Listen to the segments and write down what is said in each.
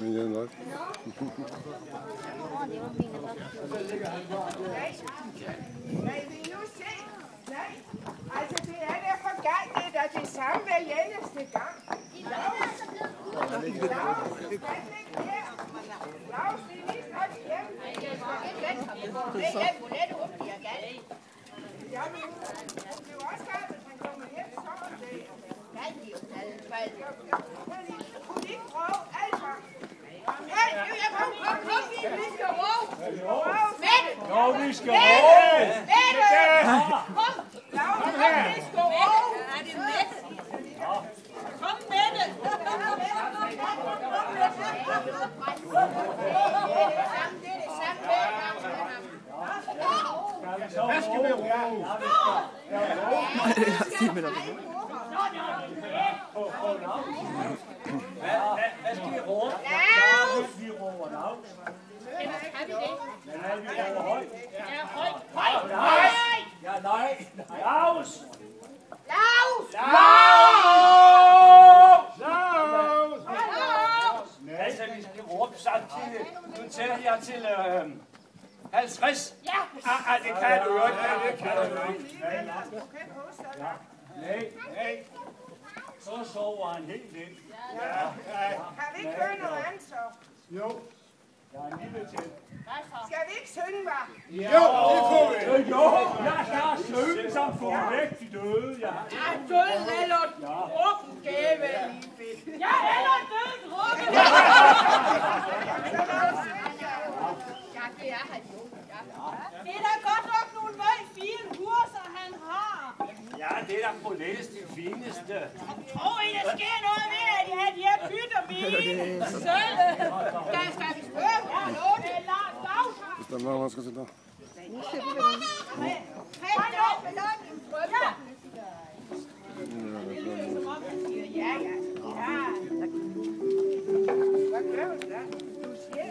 Men jeg er nok. Nej, vil nu se? Nej, altså det er derfor gang, det er det samme hver eneste gang. Laus, hvad ligger her? Laus, det er lige snart hjem. Det er hjem, hvor let hun bliver galt. Jamen, det er jo også galt, hvis han kommer hjem, så er det. Galt i kunne ikke prøve, altså. Hey, kom, vi skal råbe. Mette! Jo, vi skal råbe! Mette! Kom! Kom her! Vi skal råbe! Er det Mette? Kom, Mette! Det er det samme hver gang med ham. Hvad skal vi råbe? Hvad skal vi råbe? Laus! Vi råber Laus. Har vi det? Nej, vi råber højt. Ja, højt! Ja, nej. Laus! Laus! Altså, vi skal råbe samtidig. Nu tæller jeg til 50. Ja! Det kan du jo ikke. Det kan du jo ikke. Nej. Så sover han helt ind. Kan vi ikke høre noget andet så? Jo. Jeg er en lille til. Skal vi ikke synge, hva'? Jo, det kunne vi. Jo, jeg skal synge som for væk de døde. Ja, døden eller drukken gave lige fedt. Ja, eller døden drukken! Ja, det er han jo. Det er da godt nok nogle meget fine kurser, han har. Ja, det er da på læst de fineste. Tror I, der sker noget ved, at de her bytter mine sølle? Der skal vi spørge, hvor er noget? Bestem dig, hvor man skal sidde der. Ja. Hvad gør du da? Du siger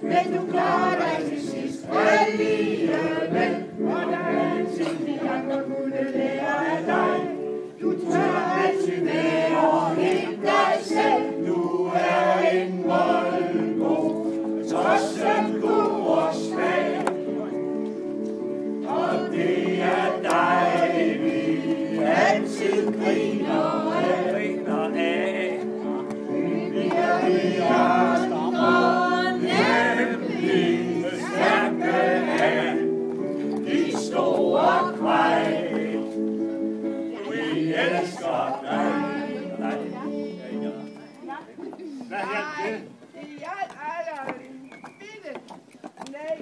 men du klarer dig til sidst alligevel. Og der er en ting, vi andre kunne lære af dig. Du tør altid være helt dig selv. Du er en voldgod, tosset god og svag. Og det er dig, vi altid griner af. Vi er nemlig stærke af de store kvej. Vi elsker dig. Hvad er det? Nej,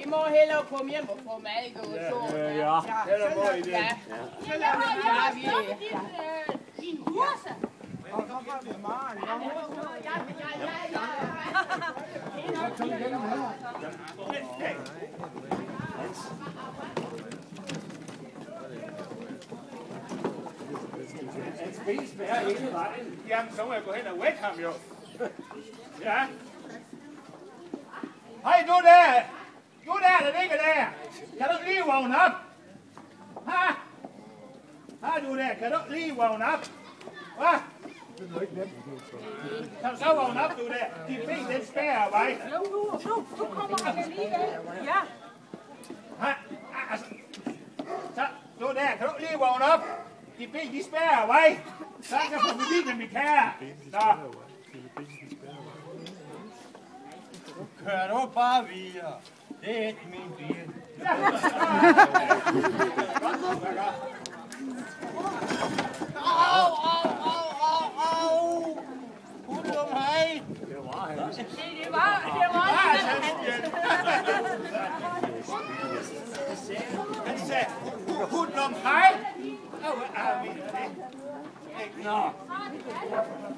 I må hellere komme hjem og få mad og så. Ja, eller må I det? Ja, så lader vi bare vi. Din kurser! Han spiser bærer hele vejen. Jamen, så må jeg gå hen og vække ham jo. Ja. Hej, du der! Du der ligger der! Kan du lige vågne op? Ha? Har du der? Kan du lige vågne op? Hvad? Så vågn op, du der. De ben, den spærrer vej. Nu kommer han alligevel. Ja. Altså, så, du der, kan du lige vågne op? De ben, de spærrer vej. Så kan jeg få forbi med min kære. Så. Kør du bare videre. Det er ikke min bil. Au! Hunden om hej! Det var Han sagde, hunden om hej. Nå,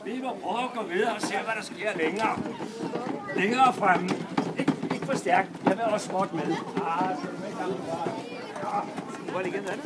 vi må prøve at gå videre og se, hvad der sker længere. Længere fremme. Ikke for stærkt. Jeg vil også småt med. Hvor er det igen, er det?